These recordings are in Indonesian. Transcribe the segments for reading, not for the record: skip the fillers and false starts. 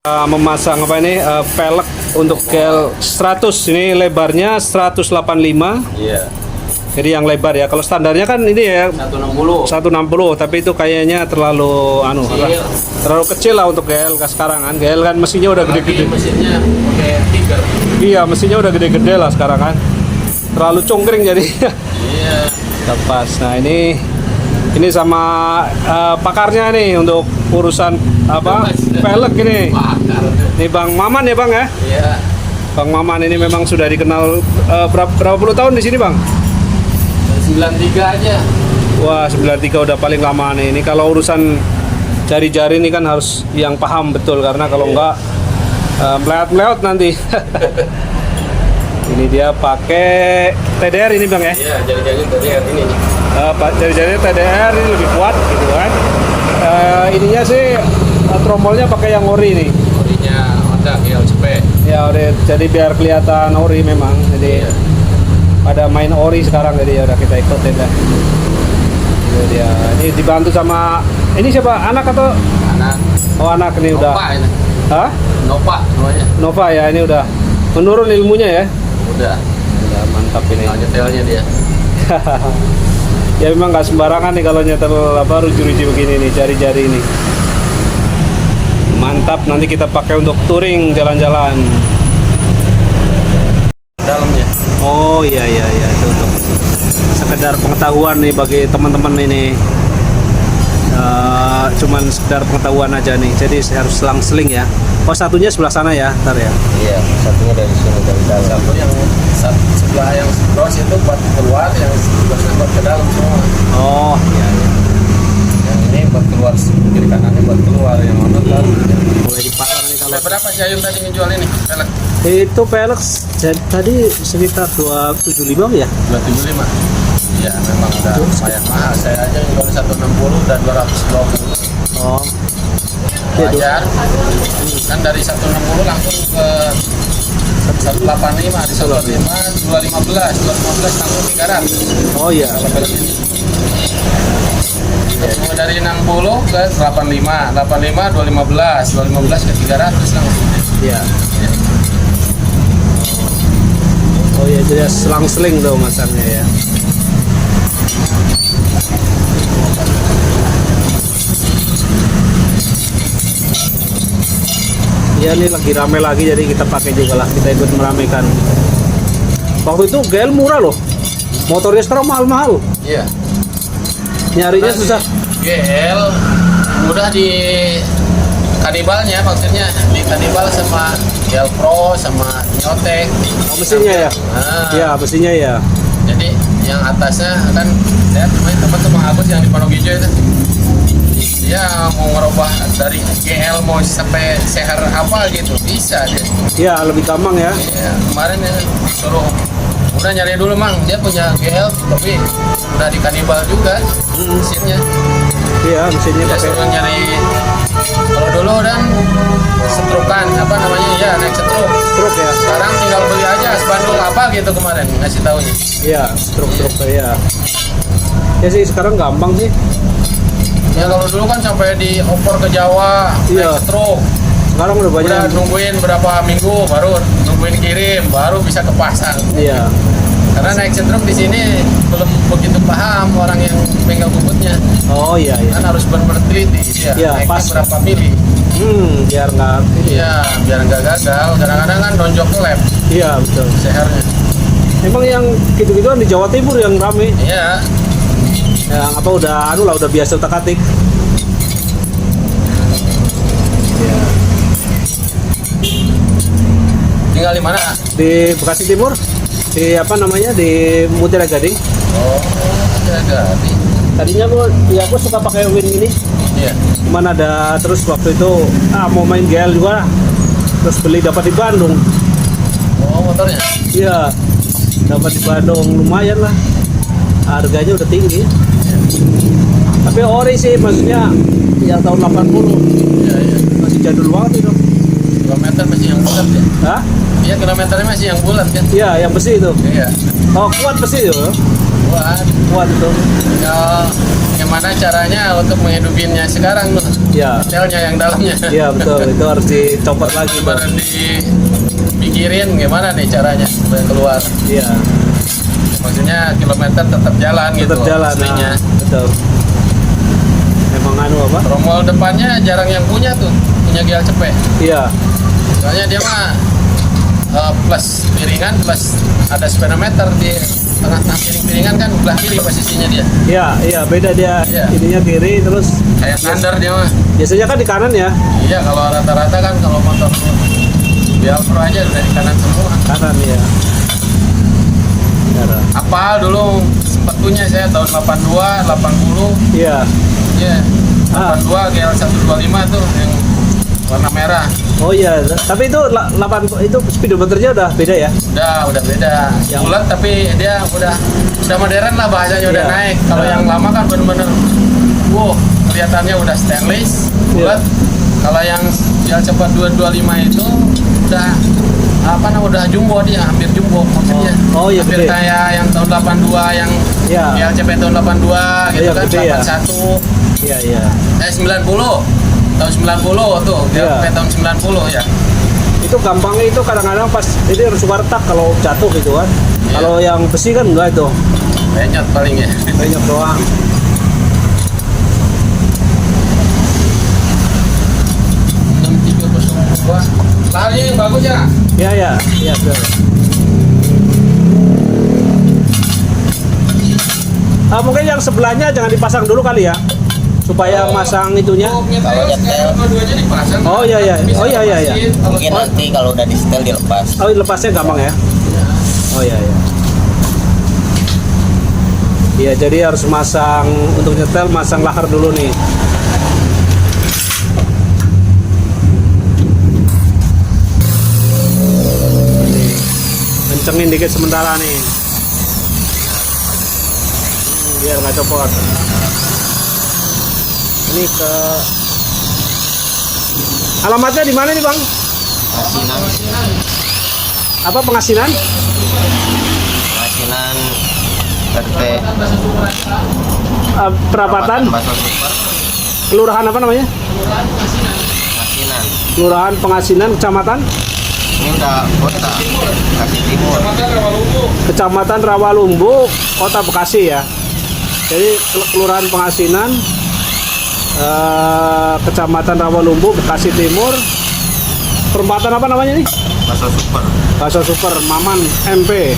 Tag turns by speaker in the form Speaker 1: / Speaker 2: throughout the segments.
Speaker 1: Memasang apa ini pelek untuk GL 100. Ini lebarnya 185.
Speaker 2: Iya.
Speaker 1: Jadi yang lebar ya. Kalau standarnya kan ini ya
Speaker 2: 160.
Speaker 1: 160, tapi itu kayaknya terlalu terlalu kecil lah untuk GL sekarang kan. GL kan mesinnya udah gede-gede.
Speaker 2: Mesinnya pakai tiger.
Speaker 1: Iya, mesinnya udah gede-gede lah sekarang kan. Terlalu congkring jadi.
Speaker 2: Iya.
Speaker 1: Lepas. Nah, ini sama pakarnya nih untuk urusan apa? Pelek ini.
Speaker 2: Bakar.
Speaker 1: Ini Bang Maman ya, Bang ya?
Speaker 2: Iya.
Speaker 1: Bang Maman ini memang sudah dikenal berapa puluh tahun di sini, Bang?
Speaker 2: 93 aja.
Speaker 1: Wah, 93 udah paling lama nih. Ini kalau urusan jari-jari ini kan harus yang paham betul, karena kalau enggak meleot-meleot nanti. Ini dia pakai TDR ini, Bang ya?
Speaker 2: Iya, jari-jari TDR ini.
Speaker 1: Jari-jarinya TDR ini lebih kuat gitu kan. Ininya sih tromolnya pakai yang ori nih.
Speaker 2: Orinya Honda GLCP.
Speaker 1: Ya udah, jadi biar kelihatan ori memang. Jadi pada main ori sekarang, jadi ya udah kita ikutin dah. Ini dia. Ini dibantu sama ini siapa? Anak atau?
Speaker 2: Anak.
Speaker 1: Oh, anak ini udah.
Speaker 2: Nova ini.
Speaker 1: Hah?
Speaker 2: Nova namanya.
Speaker 1: Nova ya, ini udah menurun ilmunya ya.
Speaker 2: Udah.
Speaker 1: Udah mantap ini.
Speaker 2: Nah, detailnya dia.
Speaker 1: Ya memang nggak sembarangan nih kalau nyetel ruji-ruji begini nih, jari-jari ini. Mantap, nanti kita pakai untuk touring jalan-jalan.
Speaker 2: Dalamnya.
Speaker 1: Oh iya itu untuk sekedar pengetahuan nih bagi teman-teman ini. Cuman sekedar pengetahuan aja nih. Jadi harus selang-seling ya. Oh, satunya sebelah sana ya, ntar ya.
Speaker 2: Iya, satunya dari sini dari dalam. Satu yang sebelah yang cross itu buat keluar, yang sebelahnya buat ke dalam semua.
Speaker 1: Oh iya.
Speaker 2: Yang ini buat keluar, kiri kanannya buat keluar, yang mana tahu.
Speaker 1: Mulai dipasang nih kalau.
Speaker 2: Berapa sih Ayun tadi ngejual ini? Pelek.
Speaker 1: Itu pelek tadi sekitar 275 ya?
Speaker 2: 275. Iya, memang udah lumayan mahal. Saya aja jual 160 dan 220.
Speaker 1: Oh.
Speaker 2: Wajar. Kan dari 160 langsung ke 185, di 185, 215 langsung 300.
Speaker 1: Oh iya.
Speaker 2: Kalau pelek ini. Dari 60 ke 85, 85, 215 ke 300 langsung.
Speaker 1: Iya. Oh iya, jadi selang-seling tuh masangnya ya. Ya ini lagi rame lagi, jadi kita pakai juga lah, kita ikut meramaikan. Waktu itu GL murah loh, motornya sekarang mahal-mahal.
Speaker 2: Iya.
Speaker 1: Nyarinya susah.
Speaker 2: GL mudah di kanibalnya, maksudnya di kanibal sama GL Pro sama Nyotek.
Speaker 1: Oh, mesinnya ya? Iya, mesinnya ya.
Speaker 2: Jadi yang atasnya kan lihat teman-teman Agus yang di Panogijo itu, dia mau ngerubah dari GL mau sampai CR apa gitu, bisa dia.
Speaker 1: Iya, lebih gampang ya.
Speaker 2: Ya, kemarin ya suruh udah nyari dulu Mang, dia punya GL tapi udah di kanibal juga mesinnya.
Speaker 1: Iya, mesinnya
Speaker 2: Dia
Speaker 1: pakai.
Speaker 2: suruh nyari, kalau dulu dan setrukan apa namanya, ya naik setruk.
Speaker 1: Stroke ya.
Speaker 2: Sekarang tinggal beli aja spanduk apa gitu kemarin ngasih taunya.
Speaker 1: Iya, stroke ya. Ya sih sekarang gampang sih.
Speaker 2: Ya kalau dulu kan sampai dioper ke Jawa,
Speaker 1: Iya.
Speaker 2: naik setruk.
Speaker 1: Sekarang udah banyak.
Speaker 2: Udah nungguin berapa minggu baru nungguin kirim, baru bisa kepasang.
Speaker 1: Iya.
Speaker 2: Karena naik setruk di sini belum begitu paham orang yang pegang bubutnya.
Speaker 1: Oh iya.
Speaker 2: Kan harus benar-benar teliti dia.
Speaker 1: Iya,
Speaker 2: Naiknya
Speaker 1: pas.
Speaker 2: berapa mili.
Speaker 1: Biar nggak.
Speaker 2: Iya, biar nggak gagal. Kadang-kadang kan nonjok ke lab
Speaker 1: Iya betul.
Speaker 2: sehernya.
Speaker 1: Emang yang gitu-gituan di Jawa Timur yang rame.
Speaker 2: Iya.
Speaker 1: Yang apa udah biasa utak-atik. Iya.
Speaker 2: Tinggal di mana?
Speaker 1: Di Bekasi Timur. Di apa namanya, di Mutiara Gading.
Speaker 2: Oh, jadi.
Speaker 1: Tadinya aku suka pakai Win ini.
Speaker 2: Iya.
Speaker 1: Cuman ada terus waktu itu mau main GL juga, terus beli dapat di Bandung.
Speaker 2: Oh, motornya.
Speaker 1: Iya, dapat di Bandung, lumayan lah, harganya udah tinggi. Tapi ori sih, maksudnya yang tahun 80.
Speaker 2: Iya, iya.
Speaker 1: Masih jadul banget itu.
Speaker 2: Kilometer masih yang bulat ya?
Speaker 1: Hah?
Speaker 2: Iya, kilometernya masih yang bulat kan?
Speaker 1: Iya, yang besi itu.
Speaker 2: Iya.
Speaker 1: Oh, kuat besi itu.
Speaker 2: Buat.
Speaker 1: Kuat itu.
Speaker 2: Ya, gimana caranya untuk menghidupinnya sekarang tuh?
Speaker 1: Ya.
Speaker 2: Selnya yang dalamnya.
Speaker 1: Iya betul, itu harus dicopot lagi Bang.
Speaker 2: Baru dipikirin gimana nih caranya supaya keluar.
Speaker 1: Iya.
Speaker 2: Maksudnya kilometer tetap jalan gitu.
Speaker 1: Tetap jalan.
Speaker 2: Aslinya.
Speaker 1: Betul. Emang anu apa?
Speaker 2: Tromol depannya jarang yang punya tuh, punya GLCP.
Speaker 1: Iya.
Speaker 2: Soalnya dia mah plus piringan plus ada speedometer di tengah-tengah piringan kan belah kiri posisinya dia.
Speaker 1: Iya, beda dia.
Speaker 2: Iya.
Speaker 1: Ininya kiri terus
Speaker 2: Kayak standar dia mah.
Speaker 1: biasanya kan di kanan ya.
Speaker 2: Iya, kalau rata-rata kan kalau motor Bialpro aja udah di kanan semua.
Speaker 1: Kanan ya. Benar.
Speaker 2: Apa dulu sempat punya saya tahun 82, 80.
Speaker 1: Iya.
Speaker 2: Iya.
Speaker 1: Ah.
Speaker 2: 82 GL125 tuh yang warna merah.
Speaker 1: Oh iya, tapi itu 8 itu speedometernya udah beda ya?
Speaker 2: Udah beda.
Speaker 1: Yang-
Speaker 2: Bulat tapi dia udah modern lah bahasanya udah
Speaker 1: Iya.
Speaker 2: naik. Kalau
Speaker 1: Nah.
Speaker 2: yang lama kan bener-bener wow, kelihatannya udah stainless, bulat.
Speaker 1: Iya.
Speaker 2: Kalau yang cepat 225 itu udah apa namanya udah jumbo dia, hampir jumbo maksudnya.
Speaker 1: Oh, iya,
Speaker 2: hampir
Speaker 1: gede.
Speaker 2: kayak yang tahun 82 yang
Speaker 1: Iya.
Speaker 2: LCP tahun 82 gitu
Speaker 1: Iya,
Speaker 2: kan,
Speaker 1: gede ya.
Speaker 2: 81.
Speaker 1: Iya.
Speaker 2: 90 tahun 90 tuh
Speaker 1: Iya.
Speaker 2: LCP tahun 90 ya.
Speaker 1: Itu gampangnya itu kadang-kadang pas ini harus wartak kalau jatuh gitu kan.
Speaker 2: Iya.
Speaker 1: Kalau yang besi kan enggak itu.
Speaker 2: Benyot paling ya.
Speaker 1: Banyak doang.
Speaker 2: 6302. Lahannya bagus ya.
Speaker 1: Iya, benar. Mungkin yang sebelahnya jangan dipasang dulu kali ya, supaya masang itunya.
Speaker 2: Oh,
Speaker 3: Kalau nyetel.
Speaker 2: dua-duanya dipasang.
Speaker 1: Oh, iya.
Speaker 2: Bisa
Speaker 1: Oh, iya.
Speaker 2: lepasin. Kalau
Speaker 3: Mungkin nanti kalau udah di setel dilepas.
Speaker 1: Oh, lepasnya gampang ya. Oh iya. Iya, jadi harus masang untuk nyetel, masang lahar dulu nih. Nih, kencengin dikit sementara nih. Biar nggak copot. Ini ke alamatnya di mana nih Bang?
Speaker 3: Asinan,
Speaker 1: Apa pengasinan?
Speaker 3: asinan RT
Speaker 1: Perapatan,
Speaker 3: Baso Super,
Speaker 1: kelurahan apa namanya?
Speaker 3: asinan.
Speaker 1: Kelurahan Pengasinan, kecamatan
Speaker 3: Ini udah kota Bekasi Timur.
Speaker 1: Kecamatan Rawalumbu, Kota Bekasi ya. Jadi Kelurahan Pengasinan, Kecamatan Rawalumbu, Bekasi Timur. Perempatan apa namanya nih?
Speaker 3: Baso Super.
Speaker 1: Baso Super, Maman MP.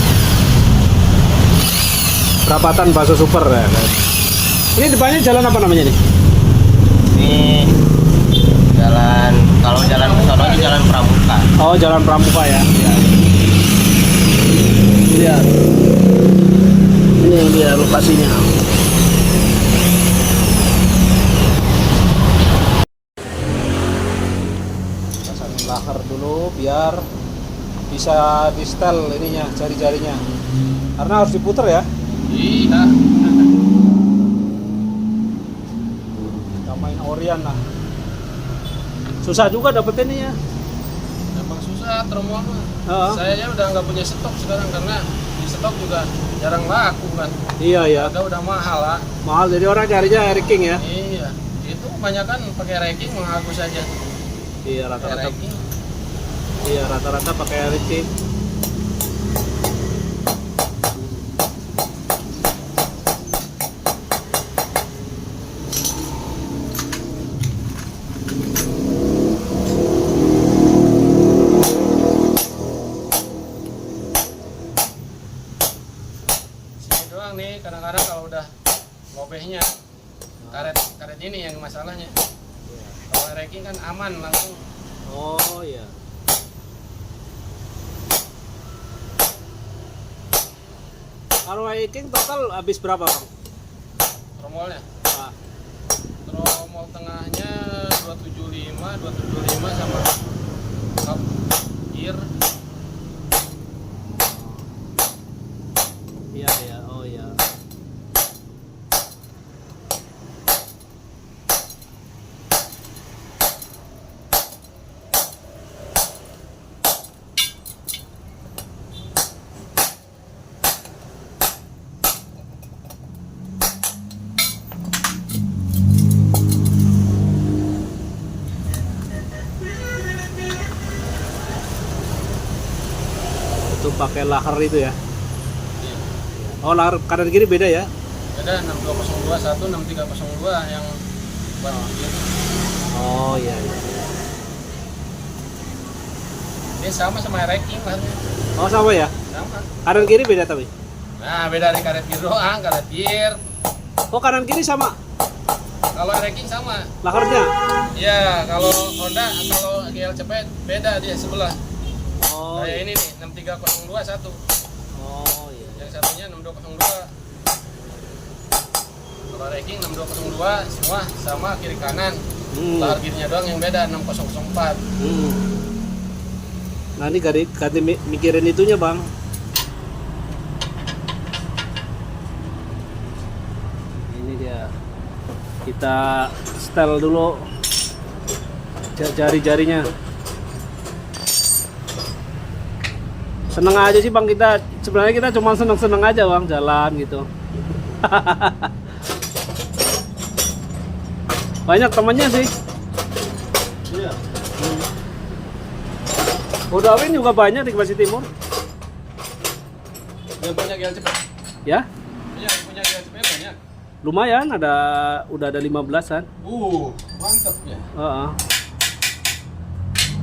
Speaker 1: Perapatan Baso Super ya. Ini depannya jalan apa namanya nih?
Speaker 3: Ini jalan, kalau jalan ke sono ini jalan Pramuka.
Speaker 1: Oh, Jalan Pramuka ya. Lihat. Ini dia lokasinya. Pasangin lahar dulu biar bisa di setel ininya, jari-jarinya. Karena harus diputer ya.
Speaker 2: Iya.
Speaker 1: Kita main Orion lah. Susah juga dapetinnya ya.
Speaker 2: Emang susah tromol mah.
Speaker 1: Heeh.
Speaker 2: Saya ya udah nggak punya stok sekarang karena di stok juga jarang laku kan.
Speaker 1: Iya ya.
Speaker 2: Harga udah mahal lah.
Speaker 1: Mahal jadi orang carinya Air King ya.
Speaker 2: Iya. Itu kebanyakan pakai ranking mengaku saja.
Speaker 1: Iya
Speaker 2: Pakai
Speaker 1: rata-rata.
Speaker 2: ranking.
Speaker 1: Iya rata-rata pakai Air King.
Speaker 2: Sini doang nih kadang-kadang kalau udah ngobehnya karet ini yang masalahnya. Kalau ranking kan aman langsung.
Speaker 1: Oh iya. Kalau Air King total habis berapa Bang?
Speaker 2: Tromolnya.
Speaker 1: Ah,
Speaker 2: Tromol tengahnya 275 sama kap gear.
Speaker 1: iya, oh iya. Itu pakai lahar itu ya.
Speaker 2: Iya.
Speaker 1: Oh, lahar kanan kiri beda ya?
Speaker 2: Ada 6202 satu 6302 yang bawah kiri.
Speaker 1: Oh iya iya.
Speaker 2: Ini sama racking lah.
Speaker 1: Oh sama ya?
Speaker 2: Sama.
Speaker 1: Kanan kiri beda tapi?
Speaker 2: Nah, beda dari karet gear doang, karet gear.
Speaker 1: Oh kanan kiri sama?
Speaker 2: Kalau racking sama.
Speaker 1: Laharnya?
Speaker 2: Iya, kalau Honda, kalau GLCP beda dia sebelah.
Speaker 1: Oh
Speaker 2: Kayak
Speaker 1: iya.
Speaker 2: ini nih, 6302 satu.
Speaker 1: Oh iya.
Speaker 2: Yang satunya 6202. Kalau racking 6202 semua sama kiri kanan. Lahar gearnya doang yang beda 6004.
Speaker 1: Nah ini ganti mikirin itunya bang. Ini dia. Kita setel dulu jari-jarinya. Seneng aja sih bang kita. Sebenarnya kita cuma seneng-seneng aja bang jalan gitu. Banyak temannya sih.
Speaker 2: Iya.
Speaker 1: Udawin juga banyak di Bekasi Timur.
Speaker 2: Yang punya GLCP.
Speaker 1: Ya,
Speaker 2: Iya, yang punya GLCP banyak.
Speaker 1: lumayan udah ada 15-an.
Speaker 2: Mantap ya.
Speaker 1: Heeh.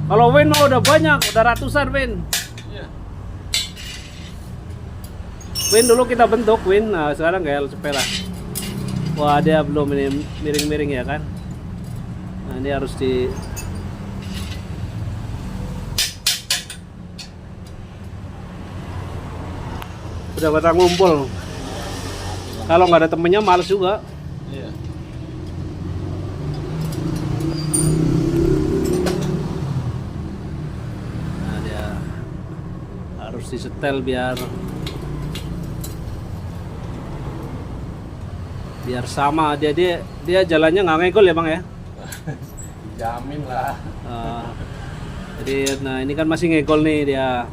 Speaker 1: Kalau Win mah udah banyak, udah ratusan Win.
Speaker 2: Iya.
Speaker 1: Win dulu kita bentuk Win, nah sekarang kayak LCP lah. Wah dia belum ini miring-miring ya kan. Nah ini harus di udah pada ngumpul. Kalau nggak ada temennya males juga.
Speaker 2: Iya.
Speaker 1: Nah dia harus disetel biar sama dia jalannya nggak ngegol ya bang ya.
Speaker 2: Jamin lah.
Speaker 1: Jadi nah ini kan masih ngegol nih dia.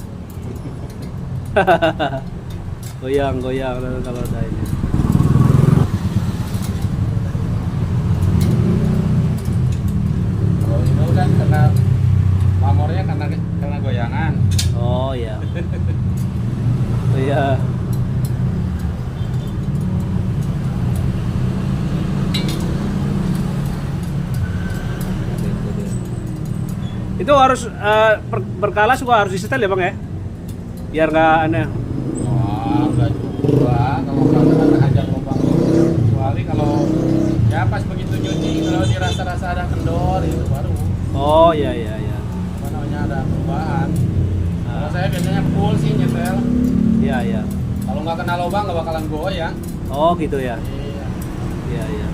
Speaker 1: goyang kalau udah ini.
Speaker 2: Kalau itu kan karena pamornya karena goyangan.
Speaker 1: Oh iya. Oh iya. Itu harus berkala juga harus disetel ya bang ya, biar nggak aneh.
Speaker 2: Wah, enggak juga. Kalau kata hajar lubang kecuali kalau ya pas begitu nyuci kalau dirasa-rasa ada kendor itu baru
Speaker 1: Oh iya.
Speaker 2: apa namanya ada perubahan. Kalau saya biasanya full sih nyetel.
Speaker 1: Iya.
Speaker 2: Kalau nggak kena lubang nggak bakalan goyang.
Speaker 1: Oh gitu ya.
Speaker 2: Iya.
Speaker 1: Iya.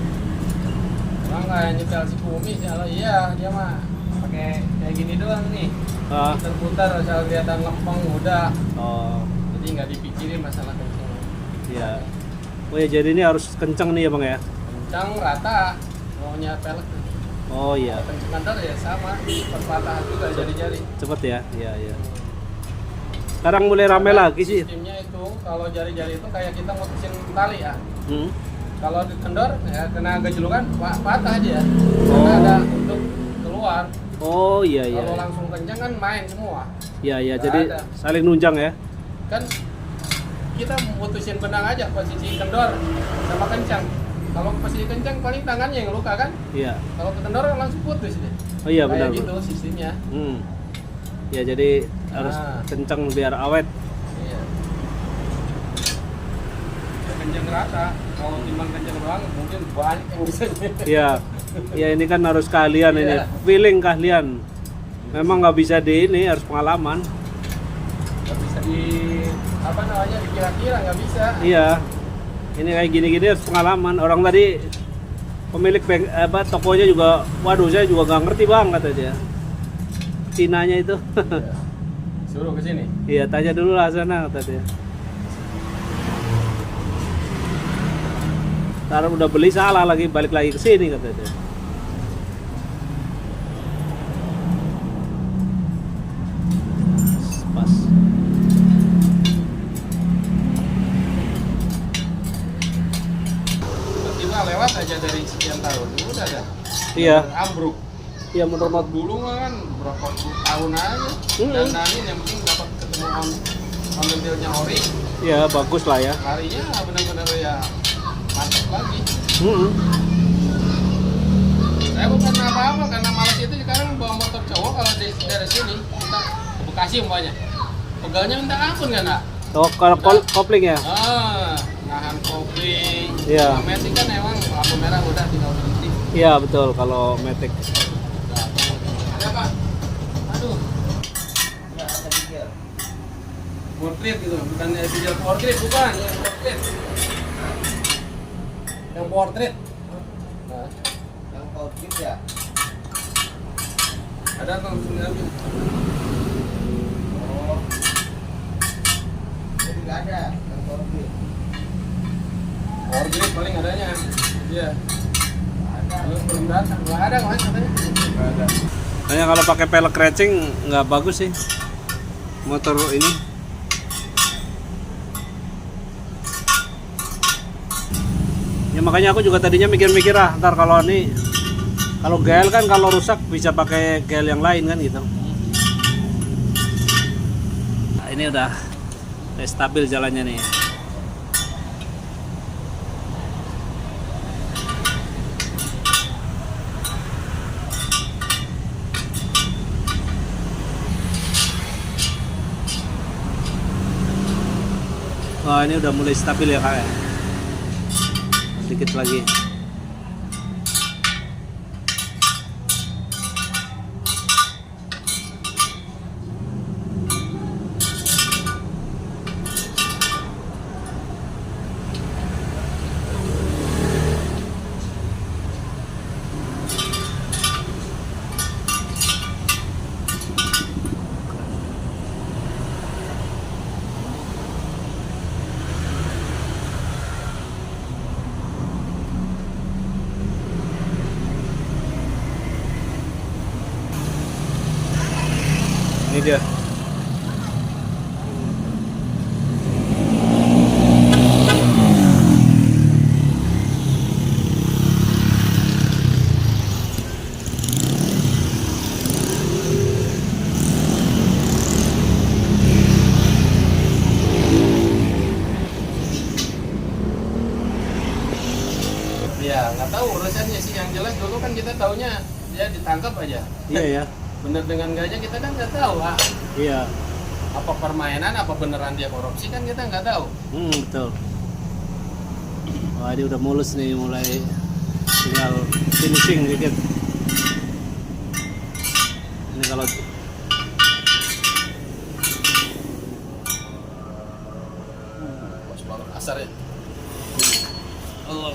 Speaker 2: Orang kayak nyetel si kumis kalau iya dia mah pakai kayak gini doang nih. Putar-putar asal kelihatan lempeng udah.
Speaker 1: Oh
Speaker 2: Jadi nggak dipikirin masalah kencang.
Speaker 1: iya. Oh ya jadi ini harus kencang nih ya bang ya.
Speaker 2: Kencang rata maunya pelek.
Speaker 1: Oh iya.
Speaker 2: Kencang kantor ya sama perpatahan juga jari-jari.
Speaker 1: Cepet ya. Iya. Sekarang mulai rame lagi sih.
Speaker 2: Sistemnya itu kalau jari-jari itu kayak kita mutusin tali ya. Kalau kendor ya kena gejolukan patah aja. Karena ada untuk keluar.
Speaker 1: Oh iya.
Speaker 2: Kalau langsung kencang kan main semua.
Speaker 1: Iya.
Speaker 2: Nggak
Speaker 1: Jadi
Speaker 2: ada.
Speaker 1: saling nunjang ya.
Speaker 2: Kan kita mutusin benang aja posisi kendor sama kencang. Kalau posisi kencang paling tangannya yang luka kan.
Speaker 1: Iya.
Speaker 2: Kalau ke kendor langsung putus deh.
Speaker 1: Oh iya
Speaker 2: Kayak
Speaker 1: benar.
Speaker 2: gitu sistemnya.
Speaker 1: Ya jadi harus kencang biar awet.
Speaker 2: Iya. Ya, kencang rata. Kalau timbang kencang doang mungkin banyak yang bisa.
Speaker 1: Iya. Ya ini kan harus keahlian ini.
Speaker 2: Iya.
Speaker 1: Feeling keahlian. Memang nggak bisa di ini, harus pengalaman.
Speaker 2: Nggak bisa dikira-kira nggak bisa.
Speaker 1: Iya. Ini kayak gini-gini harus pengalaman. Orang tadi pemilik tokonya juga, waduh saya juga nggak ngerti bang kata dia. Cinanya itu.
Speaker 2: Iya. Suruh ke sini.
Speaker 1: Iya tanya dulu lah sana kata dia. Ntar udah beli salah lagi balik lagi ke sini kata dia. Pas.
Speaker 2: Tiba-tiba lewat aja dari sekian tahun udah ada.
Speaker 1: Iya.
Speaker 2: Ambruk.
Speaker 1: Iya menurut
Speaker 2: Dulu kan berapa puluh tahun aja. Dan yang penting dapat ketemu on ondel-ondelnya ori,
Speaker 1: Ya bagus lah ya.
Speaker 2: larinya benar-benar ya mantap lagi. Saya bukan apa-apa karena malas itu sekarang bawa motor cowok kalau dari sini kita ke Bekasi umpamanya. Pegalnya minta ampun kan nak?
Speaker 1: Oh kalau kopling ya?
Speaker 2: Nahan kopling.
Speaker 1: Iya.
Speaker 2: Matic kan emang lampu merah udah tinggal berhenti.
Speaker 1: Iya betul kalau Matic.
Speaker 2: Ada apa? Aduh.
Speaker 3: Ya, ada tiga.
Speaker 2: Portrait gitu, bukan digital portrait, bukan yang portrait. Yang portrait. Nah,
Speaker 3: Yang outfit ya.
Speaker 2: ada tuh ambil.
Speaker 3: Oh. Jadi nggak ada yang outfit.
Speaker 2: Portrait paling adanya. Iya. Belum datang, nggak ada kemarin katanya. Nggak ada.
Speaker 1: Hanya kalau pakai pelek racing nggak bagus sih motor ini. Ya makanya aku juga tadinya mikir-mikir ntar kalau ini kalau gel kan kalau rusak bisa pakai gel yang lain kan gitu. Nah, ini udah stabil jalannya nih. Wah ini udah mulai stabil ya kak ya. Sedikit lagi. Ini dia.
Speaker 2: Ya nggak tahu urusannya sih, yang jelas dulu kan kita taunya dia ditangkap aja.
Speaker 1: Iya ya.
Speaker 2: Bener dengan enggaknya kita kan nggak tahu.
Speaker 1: Iya.
Speaker 2: Apa permainan, apa beneran dia korupsi kan kita nggak tahu.
Speaker 1: Betul. Wah ini udah mulus nih, mulai tinggal finishing dikit. Ini kalau
Speaker 2: Bos baru asar ya. Allah.